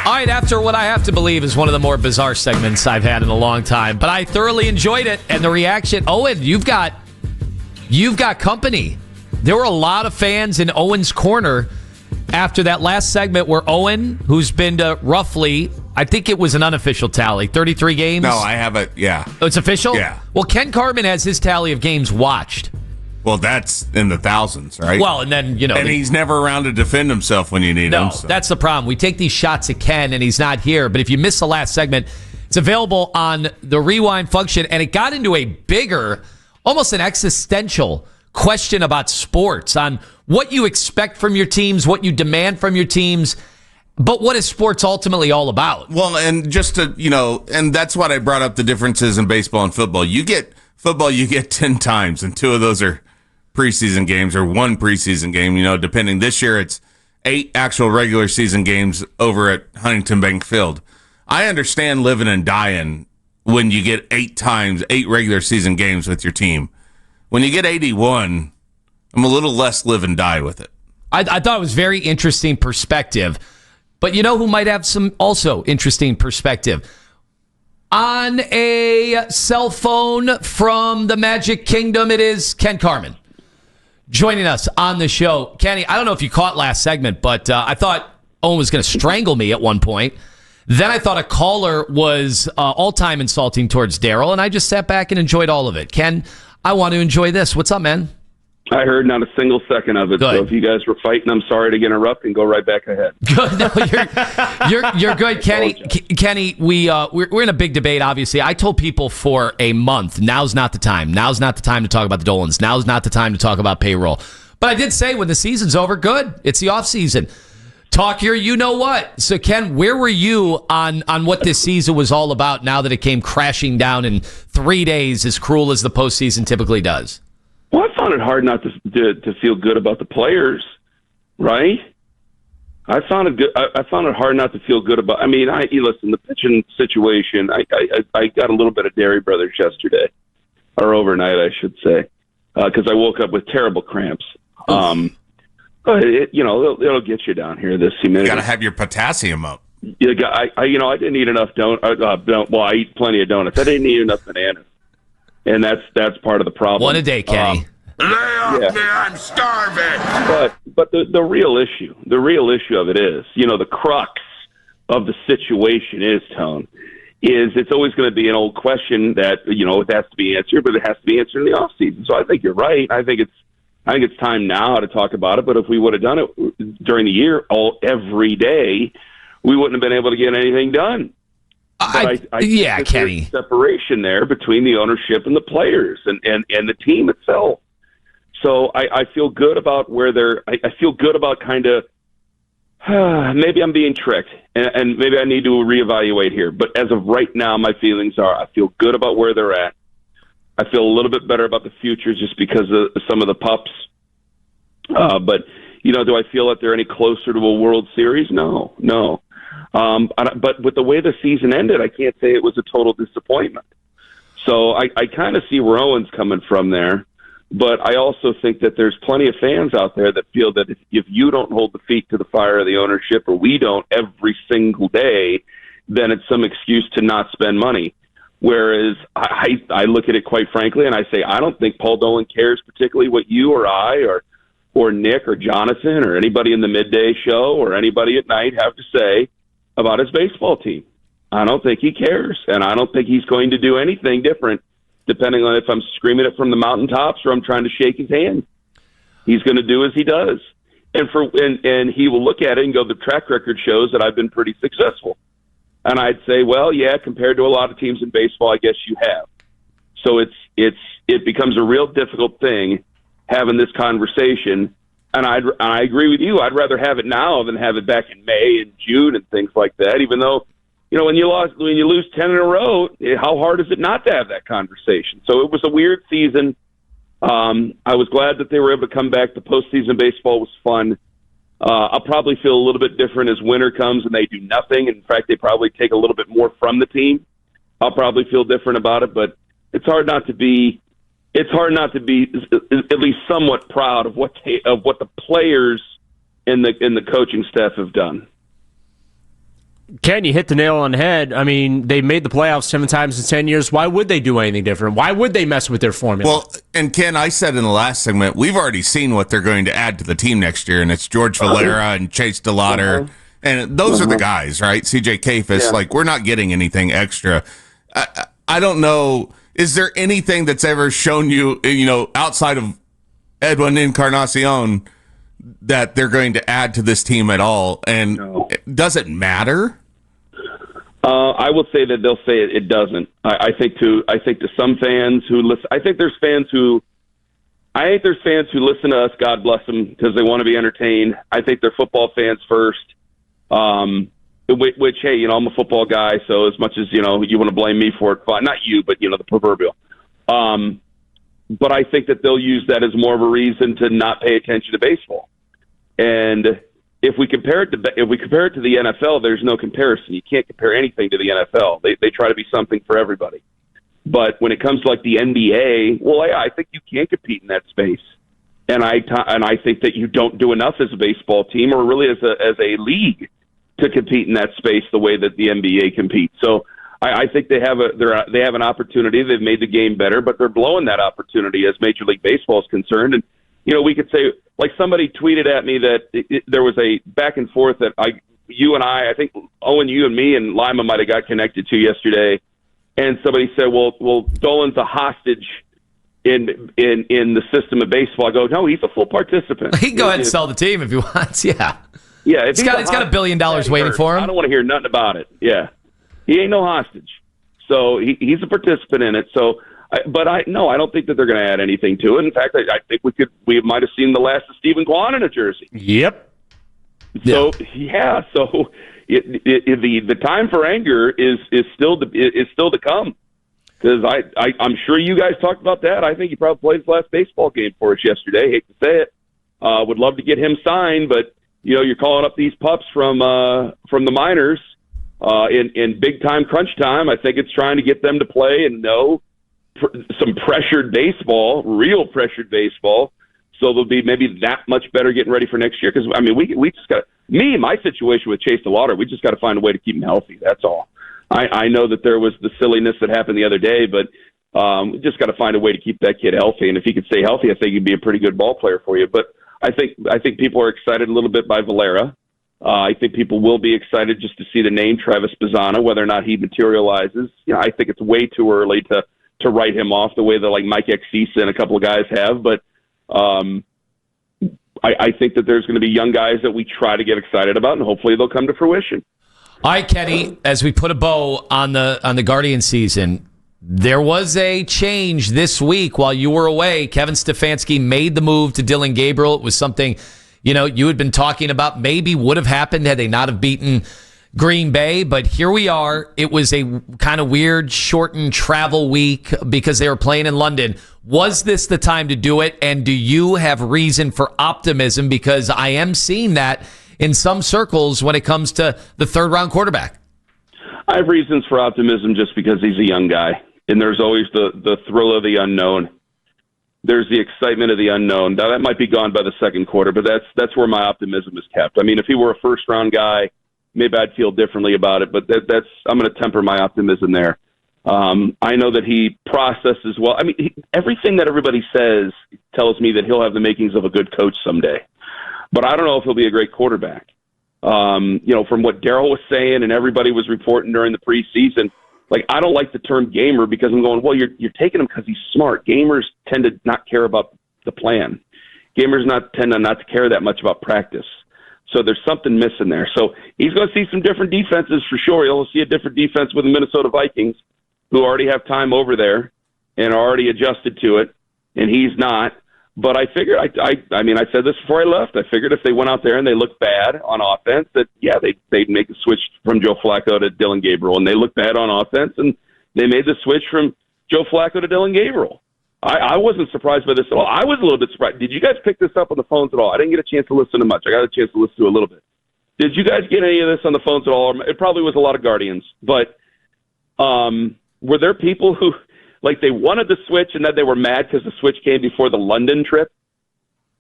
All right, after what I have to believe is one of the more bizarre segments I've had in a long time, but I thoroughly enjoyed it, and the reaction. Owen, you've got company. There were a lot of fans in Owen's corner after that last segment where Owen, who's been to roughly, I think it was an unofficial tally, 33 games? No, I have it, yeah. Oh, it's official? Yeah. Well, Ken Cartman has his tally of games watched. Well, that's in the thousands, right? Well, and then, And he's never around to defend himself when you need him. No, So. that's the problem. We take these shots at Ken, and he's not here. But if you missed the last segment, it's available on the Rewind function, and it got into a bigger, almost an existential question about sports, on what you expect from your teams, what you demand from your teams, but what is sports ultimately all about? Well, and just to, and that's what I brought up, the differences in baseball and football. You get 10 times, and 2 of those are preseason games or 1 preseason game, depending. This year it's 8 actual regular season games over at Huntington Bank Field. I understand living and dying when you get 8 times, 8 regular season games with your team. When you get 81, I'm a little less live and die with it. I thought it was very interesting perspective. But you know who might have some also interesting perspective? On a cell phone from the Magic Kingdom, it is Ken Cartman joining us on the show. Kenny, I don't know if you caught last segment, but I thought Owen was going to strangle me at one point. Then I thought a caller was all-time insulting towards Daryl, and I just sat back and enjoyed all of it. Ken, I want to enjoy this. What's up, man? I heard not a single second of it. Good. So if you guys were fighting, I'm sorry to interrupt and go right back ahead. Good. No, you're good, Kenny. Kenny, we're in a big debate. Obviously, I told people for a month, now's not the time. Now's not the time to talk about the Dolans. Now's not the time to talk about payroll. But I did say when the season's over, good. It's the off season. Talk here, you know what? So, Ken, where were you on what this season was all about now that it came crashing down in 3 days, as cruel as the postseason typically does? Well, I found it hard not to feel good about the players, right? I found it hard not to feel good about. I mean, listen, the pitching situation. I got a little bit of Dairy Brothers yesterday, or overnight, I should say, because I woke up with terrible cramps. But it'll get you down here this humidity. You got to have your potassium up. Yeah, I didn't eat enough well, I eat plenty of donuts. I didn't eat enough bananas. And that's part of the problem. One a day, Kenny. Lay off me, I'm starving. But the real issue of it is, the crux of the situation is, Tone, is it's always going to be an old question that, it has to be answered, but it has to be answered in the off season. So I think you're right. I think it's time now to talk about it. But if we would have done it during the year, every day, we wouldn't have been able to get anything done. Yeah, Kenny. There's separation there between the ownership and the players and the team itself. So I feel good about where I feel good about kind of maybe I'm being tricked and maybe I need to reevaluate here. But as of right now, my feelings are I feel good about where they're at. I feel a little bit better about the future just because of some of the pups. But do I feel that they're any closer to a World Series? No. But with the way the season ended, I can't say it was a total disappointment. So I kind of see where Owen's coming from there. But I also think that there's plenty of fans out there that feel that if you don't hold the feet to the fire of the ownership, or we don't every single day, then it's some excuse to not spend money. Whereas I look at it quite frankly, and I say I don't think Paul Dolan cares particularly what you or I or Nick or Jonathan or anybody in the midday show or anybody at night have to say about his baseball team. I don't think he cares, and I don't think he's going to do anything different depending on if I'm screaming it from the mountaintops or I'm trying to shake his hand. He's going to do as he does. And he will look at it and go, the track record shows that I've been pretty successful. And I'd say, well, yeah, compared to a lot of teams in baseball, I guess you have. So it becomes a real difficult thing having this conversation. And I agree with you. I'd rather have it now than have it back in May and June and things like that. Even though, when you lose 10 in a row, how hard is it not to have that conversation? So it was a weird season. I was glad that they were able to come back. The postseason baseball was fun. I'll probably feel a little bit different as winter comes and they do nothing. In fact, they probably take a little bit more from the team. I'll probably feel different about it, but it's hard not to be at least somewhat proud of what the players and the coaching staff have done. Ken, you hit the nail on the head. I mean, they made the playoffs 7 times in 10 years. Why would they do anything different? Why would they mess with their formula? Well, and Ken, I said in the last segment, we've already seen what they're going to add to the team next year, and it's George Valera and Chase DeLauder. And those are the guys, right? CJ Kafis, like, we're not getting anything extra. I don't know. Is there anything that's ever shown you, outside of Edwin Encarnacion, that they're going to add to this team at all? And does it matter? I will say that they'll say it doesn't. I think to some fans who listen, I think there's fans who listen to us, God bless them, because they want to be entertained. I think they're football fans first. Which, hey, I'm a football guy, so as much as, you want to blame me for it, fine. Not you, but, the proverbial. But I think that they'll use that as more of a reason to not pay attention to baseball. And if we compare it to the NFL, there's no comparison. You can't compare anything to the NFL. They try to be something for everybody. But when it comes to like the NBA, well, yeah, I think you can compete in that space. And I think that you don't do enough as a baseball team, or really as a league, to compete in that space the way that the NBA competes. So I think they have an opportunity. They've made the game better, but they're blowing that opportunity as Major League Baseball is concerned. And we could say, like, somebody tweeted at me that there was a back and forth that you and I think Owen, you and me and Lima might have got connected to yesterday, and somebody said, well, Dolan's a hostage in the system of baseball. I go, no, he's a full participant. He can go ahead and sell the team if he wants. Yeah. Yeah, he's got $1 billion waiting for him. I don't want to hear nothing about it. Yeah, he ain't no hostage, so he's a participant in it. So, I don't think that they're going to add anything to it. In fact, I think we might have seen the last of Stephen Kwan in a jersey. Yep. So the time for anger is still to come, because I'm sure you guys talked about that. I think he probably played his last baseball game for us yesterday. Hate to say it. Would love to get him signed, but. You're calling up these pups from the minors in big time crunch time. I think it's trying to get them to play and know some pressured baseball, real pressured baseball. So they'll be maybe that much better getting ready for next year. Because we just got my situation with Chase DeLauder. We just got to find a way to keep him healthy. That's all. I know that there was the silliness that happened the other day, but we just got to find a way to keep that kid healthy. And if he could stay healthy, I think he'd be a pretty good ball player for you. But I think people are excited a little bit by Valera. I think people will be excited just to see the name Travis Bazzana, whether or not he materializes. I think it's way too early to write him off the way that like Mike Exisa and a couple of guys have. But I think that there's going to be young guys that we try to get excited about, and hopefully they'll come to fruition. All right, Kenny, as we put a bow on the Guardian season, there was a change this week while you were away. Kevin Stefanski made the move to Dylan Gabriel. It was something, you had been talking about maybe would have happened had they not have beaten Green Bay. But here we are. It was a kind of weird, shortened travel week because they were playing in London. Was this the time to do it? And do you have reason for optimism? Because I am seeing that in some circles when it comes to the third-round quarterback. I have reasons for optimism just because he's a young guy. And there's always the thrill of the unknown. There's the excitement of the unknown. Now, that might be gone by the second quarter, but that's where my optimism is kept. If he were a first-round guy, maybe I'd feel differently about it, but I'm going to temper my optimism there. I know that he processes well. Everything that everybody says tells me that he'll have the makings of a good coach someday. But I don't know if he'll be a great quarterback. From what Darryl was saying and everybody was reporting during the preseason, like, I don't like the term gamer because I'm going, well, you're taking him because he's smart. Gamers tend to not care about the plan. Gamers tend not to care that much about practice. So there's something missing there. So he's going to see some different defenses for sure. He'll see a different defense with the Minnesota Vikings, who already have time over there and are already adjusted to it, and he's not. But I figured, I said this before I left. I figured if they went out there and they looked bad on offense, that, yeah, they'd make the switch from Joe Flacco to Dylan Gabriel. And they looked bad on offense, and they made the switch from Joe Flacco to Dylan Gabriel. I wasn't surprised by this at all. I was a little bit surprised. Did you guys pick this up on the phones at all? I didn't get a chance to listen to much. I got a chance to listen to a little bit. Did you guys get any of this on the phones at all? It probably was a lot of Guardians. But were there people who, like, they wanted the switch and then they were mad because the switch came before the London trip?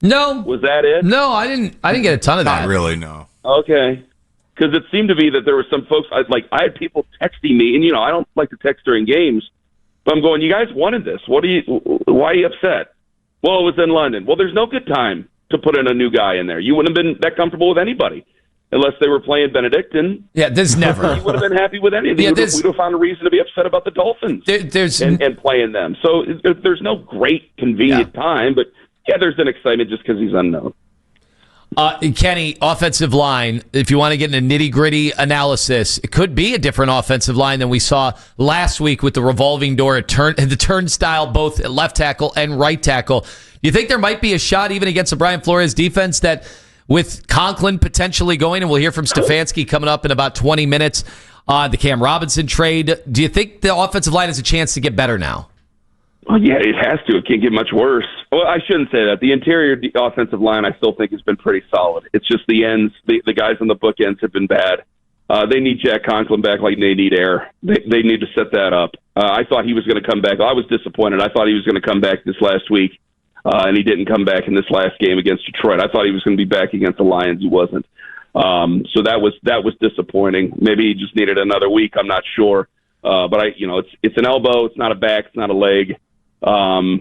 No. Was that it? No, I didn't get a ton of that. Not really, no. Okay. Because it seemed to be that there were some folks, I had people texting me, and, I don't like to text during games, but I'm going, you guys wanted this. Why are you upset? Well, it was in London. Well, there's no good time to put in a new guy in there. You wouldn't have been that comfortable with anybody unless they were playing Benedictine. Yeah, there's never. You would have been happy with any of them. We would have found a reason to be upset about the Dolphins and playing them. So there's no great convenient time, but there's an excitement just because he's unknown. Kenny, offensive line, if you want to get in a nitty-gritty analysis, it could be a different offensive line than we saw last week with the revolving door, the turnstile, both at left tackle and right tackle. Do you think there might be a shot even against the Brian Flores defense that with Conklin potentially going, and we'll hear from Stefanski coming up in about 20 minutes, the Cam Robinson trade, do you think the offensive line has a chance to get better now? Well, yeah, it has to. It can't get much worse. Well, I shouldn't say that. The interior offensive line, I still think, has been pretty solid. It's just the ends, the guys on the bookends have been bad. They need Jack Conklin back like they need air. They need to set that up. I thought he was going to come back. I was disappointed. I thought he was going to come back this last week, and he didn't come back in this last game against Detroit. I thought he was going to be back against the Lions. He wasn't. So that was disappointing. Maybe he just needed another week. I'm not sure. But it's an elbow. It's not a back. It's not a leg. I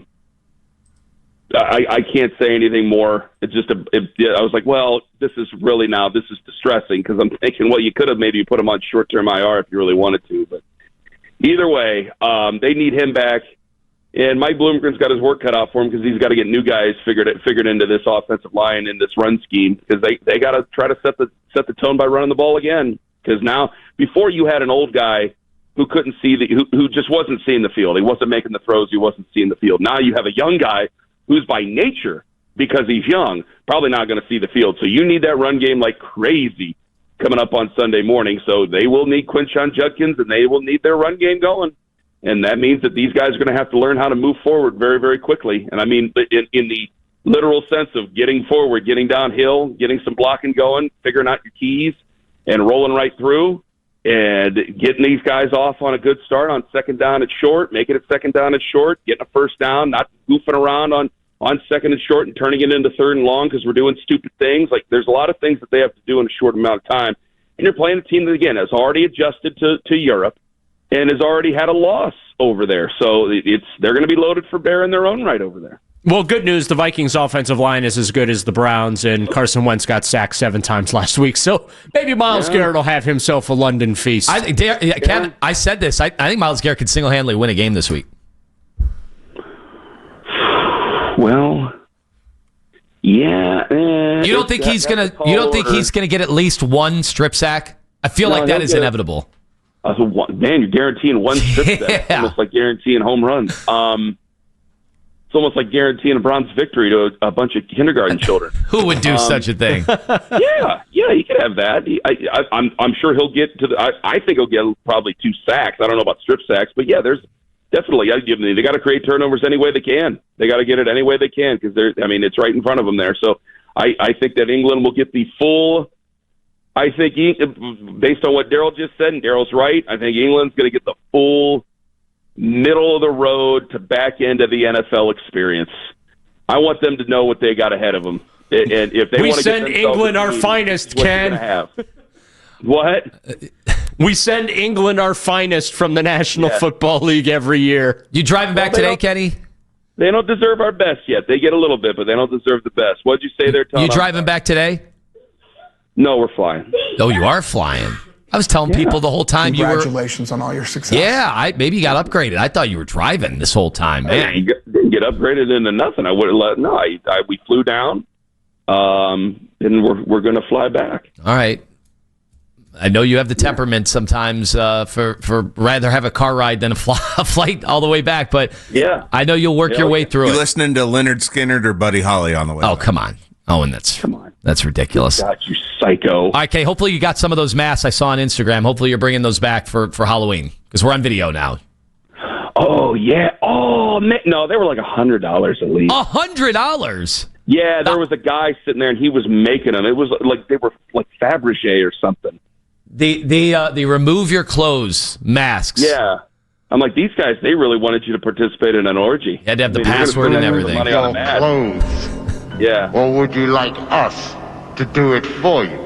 can't say anything more. It's just I was like, well, this is distressing because I'm thinking, well, you could have maybe put him on short-term IR if you really wanted to. But either way, they need him back. And Mike Bloomgren's got his work cut out for him because he's got to get new guys figured into this offensive line in this run scheme because they got to try to set the tone by running the ball again. Because now, before you had an old guy who couldn't see who just wasn't seeing the field. He wasn't making the throws. He wasn't seeing the field. Now you have a young guy who's by nature, because he's young, probably not going to see the field. So you need that run game like crazy coming up on Sunday morning. So they will need Quinshon Judkins, and they will need their run game going. And that means that these guys are going to have to learn how to move forward very, very quickly. And I mean, in the literal sense of getting forward, getting downhill, getting some blocking going, figuring out your keys, and rolling right through. And getting these guys off on a good start on second down and short, making it second down and short, getting a first down, not goofing around on second and short and turning it into third and long because we're doing stupid things. Like, there's a lot of things that they have to do in a short amount of time. And you're playing a team that, again, has already adjusted to Europe and has already had a loss over there. So they're going to be loaded for bear in their own right over there. Well, good news. The Vikings' offensive line is as good as the Browns, and Carson Wentz got sacked 7 times last week. So maybe Myles Garrett will have himself a London feast. Ken, I said this. I think Myles Garrett could single-handedly win a game this week. Well, yeah. You don't think he's gonna? You don't think he's gonna get at least one strip sack? I feel like that is inevitable. Man, you're guaranteeing one strip sack. It's almost like guaranteeing home runs. It's almost like guaranteeing a Browns victory to a bunch of kindergarten children. Who would do such a thing? Yeah, you could have that. I'm sure he'll get to the. I think he'll get probably 2 sacks. I don't know about strip sacks, but yeah, there's definitely. They got to create turnovers any way they can. They got to get it any way they can because it's right in front of them there. So I think that England will get the full. I think based on what Daryl just said, and Daryl's right. I think England's going to get the full middle of the road to back end of the NFL experience. I want them to know what they got ahead of them. And if they we want to send England our finest, Ken. What? We send England our finest from the National Football League every year. You driving back today, Kenny? They don't deserve our best yet. They get a little bit, but they don't deserve the best. What'd you say there, Tom? You driving back today? No, we're flying. Oh, you are flying. I was telling people the whole time Congratulations on all your success. Yeah, maybe you got upgraded. I thought you were driving this whole time, man. You didn't get upgraded into nothing. I would have let. No, we flew down, and we're going to fly back. All right. I know you have the temperament sometimes for rather have a car ride than a flight all the way back, but yeah, I know you'll work your way through it. You listening to Leonard Skinner or Buddy Holly on the way? Oh, come on. Owen, that's ridiculous. God, you psycho. Okay, hopefully you got some of those masks I saw on Instagram. Hopefully you're bringing those back for Halloween because we're on video now. Oh, yeah. Oh, man. No, they were like $100 at least. $100? Yeah, there was a guy sitting there, and he was making them. It was like they were like Fabergé or something. The remove your clothes masks. Yeah. I'm like, these guys, they really wanted you to participate in an orgy. You had to have the password and everything. Money on a mask. Clothes. Yeah. Or would you like us to do it for you?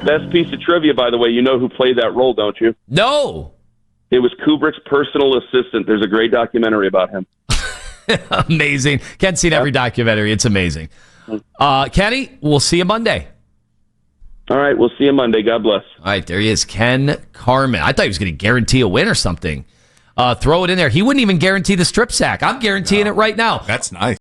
Best piece of trivia, by the way, you know who played that role, don't you? No. It was Kubrick's personal assistant. There's a great documentary about him. Amazing. Ken's seen every documentary. It's amazing. Kenny, we'll see you Monday. All right, we'll see you Monday. God bless. All right, there he is, Ken Carman. I thought he was going to guarantee a win or something. Throw it in there. He wouldn't even guarantee the strip sack. I'm guaranteeing it right now. That's nice.